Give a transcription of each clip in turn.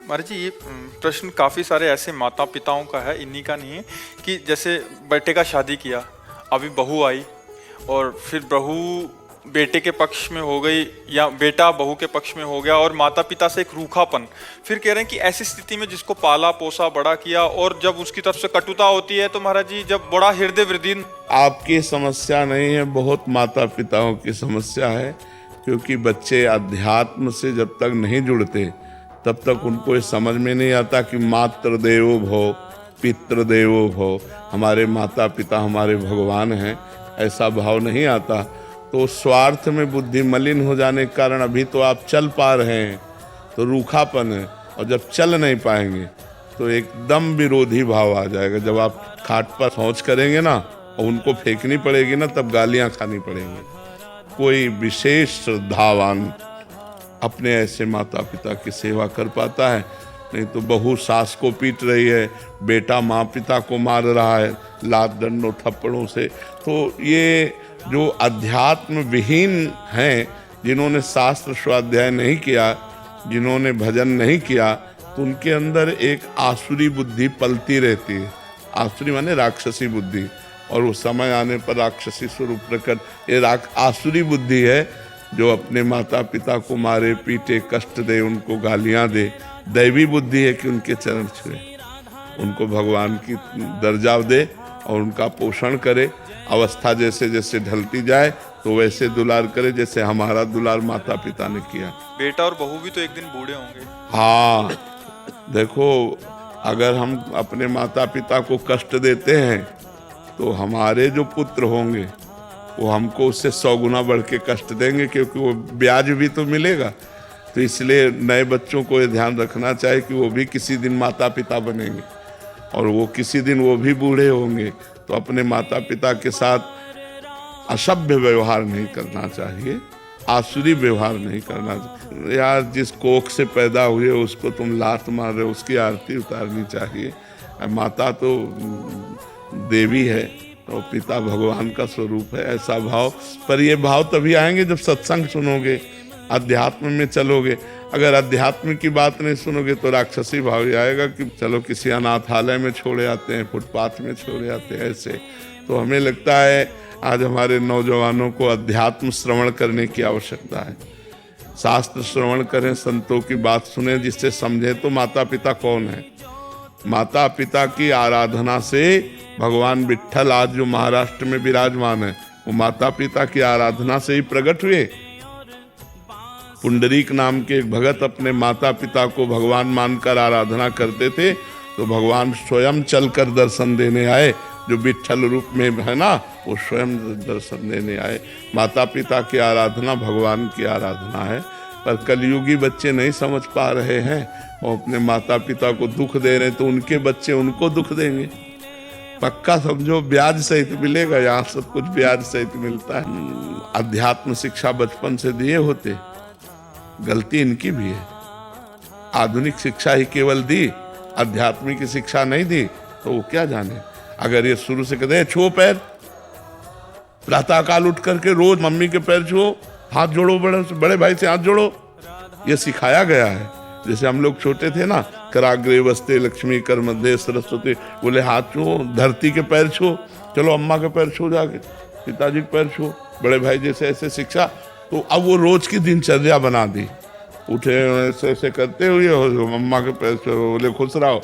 महाराज जी ये प्रश्न काफ़ी सारे ऐसे माता पिताओं का है, इन्हीं का नहीं है, कि जैसे बेटे का शादी किया, अभी बहू आई और फिर बहू बेटे के पक्ष में हो गई या बेटा बहू के पक्ष में हो गया और माता पिता से एक रूखापन। फिर कह रहे हैं कि ऐसी स्थिति में जिसको पाला पोसा बड़ा किया और जब उसकी तरफ से कटुता होती है तो महाराज जी जब बड़ा हृदय वृद्धि। आपकी समस्या नहीं है, बहुत माता पिताओं की समस्या है, क्योंकि बच्चे अध्यात्म से जब तक नहीं जुड़ते तब तक उनको ये समझ में नहीं आता कि मातृ देवो भव पितृ देवो भव, हमारे माता पिता हमारे भगवान हैं, ऐसा भाव नहीं आता। तो स्वार्थ में बुद्धि मलिन हो जाने के कारण अभी तो आप चल पा रहे हैं तो रूखापन है, और जब चल नहीं पाएंगे तो एकदम विरोधी भाव आ जाएगा। जब आप खाट पर शौच करेंगे ना और उनको फेंकनी पड़ेगी ना, तब गालियां खानी पड़ेंगी। कोई विशेष श्रद्धावान अपने ऐसे माता पिता की सेवा कर पाता है, नहीं तो बहू सास को पीट रही है, बेटा माँ पिता को मार रहा है लात डंडों थप्पड़ों से। तो ये जो अध्यात्म विहीन हैं, जिन्होंने शास्त्र स्वाध्याय नहीं किया, जिन्होंने भजन नहीं किया, तो उनके अंदर एक आसुरी बुद्धि पलती रहती है। आसुरी माने राक्षसी बुद्धि, और उस समय आने पर राक्षसी स्वरूप प्रकट, ये आसुरी बुद्धि है जो अपने माता पिता को मारे पीटे कष्ट दे, उनको गालियां दे। दैवी बुद्धि है कि उनके चरण छुए, उनको भगवान की दर्जा दे और उनका पोषण करे। अवस्था जैसे जैसे ढलती जाए तो वैसे दुलार करे, जैसे हमारा दुलार माता पिता ने किया। बेटा और बहू भी तो एक दिन बूढ़े होंगे। हाँ, देखो, अगर हम अपने माता पिता को कष्ट देते हैं तो हमारे जो पुत्र होंगे वो हमको उससे 100 गुना बढ़ के कष्ट देंगे, क्योंकि वो ब्याज भी तो मिलेगा। तो इसलिए नए बच्चों को ये ध्यान रखना चाहिए कि वो भी किसी दिन माता पिता बनेंगे और वो किसी दिन वो भी बूढ़े होंगे। तो अपने माता पिता के साथ असभ्य व्यवहार नहीं करना चाहिए, आसुरी व्यवहार नहीं करना चाहिए। यार, जिस कोख से पैदा हुए उसको तुम लात मार रहे हो, उसकी आरती उतारनी चाहिए। माता तो देवी है और पिता भगवान का स्वरूप है, ऐसा भाव। पर ये भाव तभी आएंगे जब सत्संग सुनोगे, अध्यात्म में चलोगे। अगर अध्यात्म की बात नहीं सुनोगे तो राक्षसी भाव ही आएगा कि चलो किसी अनाथालय में छोड़े आते हैं, फुटपाथ में छोड़े आते हैं, ऐसे। तो हमें लगता है आज हमारे नौजवानों को अध्यात्म श्रवण करने की आवश्यकता है। शास्त्र श्रवण करें, संतों की बात सुने, जिससे समझें तो माता पिता कौन है। माता पिता की आराधना से भगवान विट्ठल आज जो महाराष्ट्र में विराजमान है, वो माता पिता की आराधना से ही प्रकट हुए। पुंडरीक नाम के एक भगत अपने माता पिता को भगवान मानकर आराधना करते थे, तो भगवान स्वयं चलकर दर्शन देने आए। जो विट्ठल रूप में है ना, वो स्वयं दर्शन देने आए। माता पिता की आराधना भगवान की आराधना है। पर कलयुगी बच्चे नहीं समझ पा रहे हैं और अपने माता पिता को दुख दे रहे हैं, तो उनके बच्चे उनको दुख देंगे। पक्का समझो, ब्याज सहित मिलेगा। यहाँ सब कुछ ब्याज सहित मिलता है। अध्यात्म शिक्षा बचपन से दिए होते, गलती इनकी भी है। आधुनिक शिक्षा ही केवल दी, आध्यात्मिक शिक्षा नहीं दी, तो वो क्या जाने। अगर ये शुरू से कहते हैं छुओ पैर, प्रातः काल उठ करके रोज मम्मी के पैर छुओ, हाथ जोड़ो, बड़े भाई से हाथ जोड़ो, ये सिखाया गया है। जैसे हम लोग छोटे थे ना, कराग्रे वस्ते लक्ष्मी कर मध्य सरस्वती, बोले हाथ छुओ, धरती के पैर छुओ, चलो अम्मा के पैर छुओ, जाके पिताजी के पैर छुओ, बड़े भाई जैसे ऐसे शिक्षा। तो अब वो रोज की दिनचर्या बना दी। उठे ऐसे ऐसे करते हुए अम्मा के पैर छुओ, बोले खुश रहो।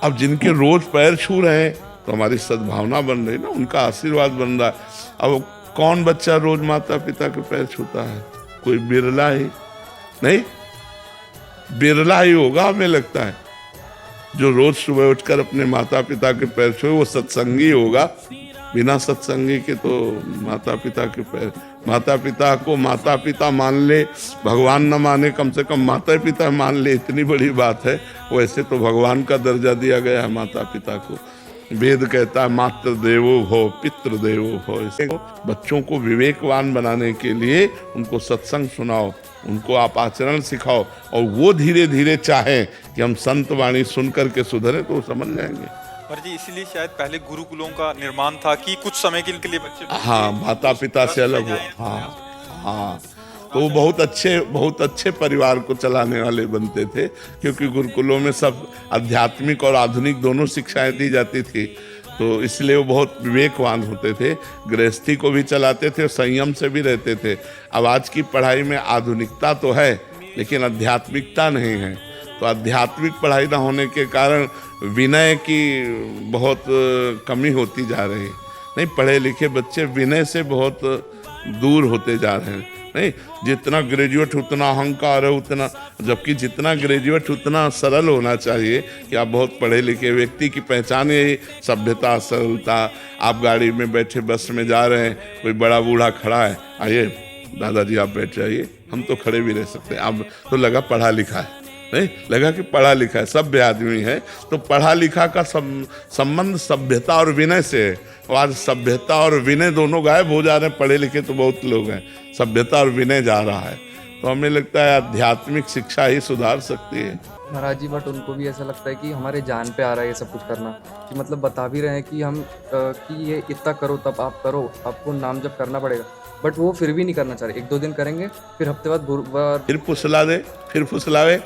अब जिनके रोज पैर छू रहे हैं तो हमारी सद्भावना बन रही ना, उनका आशीर्वाद बन रहा है। अब कौन बच्चा रोज माता पिता के पैर छूता है? कोई बिरला ही, नहीं बिरला ही होगा हमें लगता है जो रोज सुबह उठकर अपने माता पिता के पैर छुए। वो सत्संगी होगा, बिना सत्संगी के तो माता पिता के पैर। माता पिता को माता पिता मान ले, भगवान न माने, कम से कम माता पिता मान ले, इतनी बड़ी बात है। वैसे तो भगवान का दर्जा दिया गया है माता पिता को। वेद कहता है मातृ देवो भव पितृ देवो भव। इसे बच्चों को विवेकवान बनाने के लिए उनको सत्संग सुनाओ, उनको आप आचरण सिखाओ, और वो धीरे धीरे चाहें कि हम संत वाणी सुन करके सुधरे, तो समझ जाएंगे। पर जी इसीलिए शायद पहले गुरुकुलों का निर्माण था कि कुछ समय के लिए बच्चे, हाँ, माता पिता से अलग हो। हाँ हाँ, तो वो बहुत अच्छे परिवार को चलाने वाले बनते थे, क्योंकि गुरुकुलों में सब आध्यात्मिक और आधुनिक दोनों शिक्षाएं दी जाती थी। तो इसलिए वो बहुत विवेकवान होते थे, गृहस्थी को भी चलाते थे और संयम से भी रहते थे। अब आज की पढ़ाई में आधुनिकता तो है लेकिन आध्यात्मिकता नहीं है, तो आध्यात्मिक पढ़ाई ना होने के कारण विनय की बहुत कमी होती जा रही है। नहीं, पढ़े लिखे बच्चे विनय से बहुत दूर होते जा रहे हैं। नहीं, जितना ग्रेजुएट उतना अहंकार है, उतना, जबकि जितना ग्रेजुएट उतना सरल होना चाहिए कि आप बहुत पढ़े लिखे व्यक्ति की पहचान यही सभ्यता, सरलता। आप गाड़ी में बैठे बस में जा रहे हैं, कोई बड़ा बूढ़ा खड़ा है, आइए दादाजी आप बैठ जाइए, हम तो खड़े भी रह सकते हैं। अब तो लगा पढ़ा लिखा है, नहीं लगा कि पढ़ा लिखा है, सभ्य आदमी है। तो पढ़ा लिखा का संबंध सभ्यता और विनय से है। और आज सभ्यता और विनय दोनों गायब हो जा रहे हैं। पढ़े लिखे तो बहुत लोग हैं, सभ्यता और विनय जा रहा है। तो हमें लगता है आध्यात्मिक शिक्षा ही सुधार सकती है। महाराज जी, बट उनको भी ऐसा लगता है कि हमारे जान पे आ रहा है ये सब कुछ करना, कि मतलब बता भी रहे हैं कि हम कि ये इतना करो तब आप करो, आपको नाम जप करना पड़ेगा, बट वो फिर भी नहीं करना चाह रहे। 1-2 दिन करेंगे, फिर हफ्ते बाद फिर फुसला दे, फिर फुसलावे।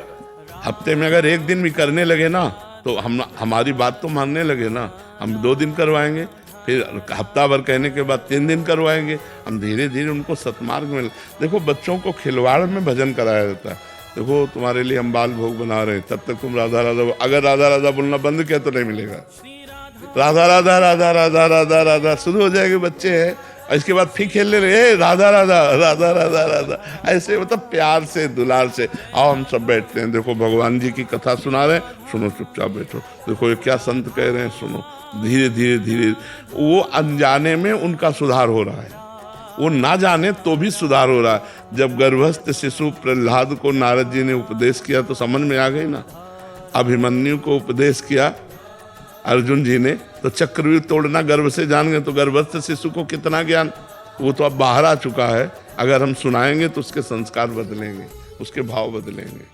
हफ्ते में अगर 1 दिन भी करने लगे ना तो हमारी बात तो मानने लगे ना। हम 2 दिन करवाएंगे, फिर हफ्ता भर कहने के बाद 3 दिन करवाएंगे। हम धीरे धीरे उनको सतमार्ग में, देखो बच्चों को खिलवाड़ में भजन कराया जाता है। देखो तुम्हारे लिए हम बाल भोग बना रहे हैं, तब तक तुम राधा राधा, अगर राधा राधा बोलना बंद किया तो नहीं मिलेगा। राधा राधा राधा राधा राधा राधा शुरू हो जाएंगे बच्चे हैं, और इसके बाद फिर खेलने लगे राधा राधा राधा राधा राधा, ऐसे मतलब प्यार से दुलार से। आओ हम सब बैठते हैं, देखो भगवान जी की कथा सुना रहे हैं, सुनो चुपचाप बैठो, देखो ये क्या संत कह रहे हैं, सुनो। धीरे धीरे धीरे वो अनजाने में उनका सुधार हो रहा है, वो ना जाने तो भी सुधार हो रहा है। जब गर्भस्थ शिशु प्रहलाद को नारद जी ने उपदेश किया तो समझ में आ गई ना। अभिमन्यु को उपदेश किया अर्जुन जी ने तो चक्रव्यूह तोड़ना गर्भ से जान गए, तो गर्भस्थ शिशु को कितना ज्ञान, वो तो अब बाहर आ चुका है। अगर हम सुनाएंगे तो उसके संस्कार बदलेंगे, उसके भाव बदलेंगे।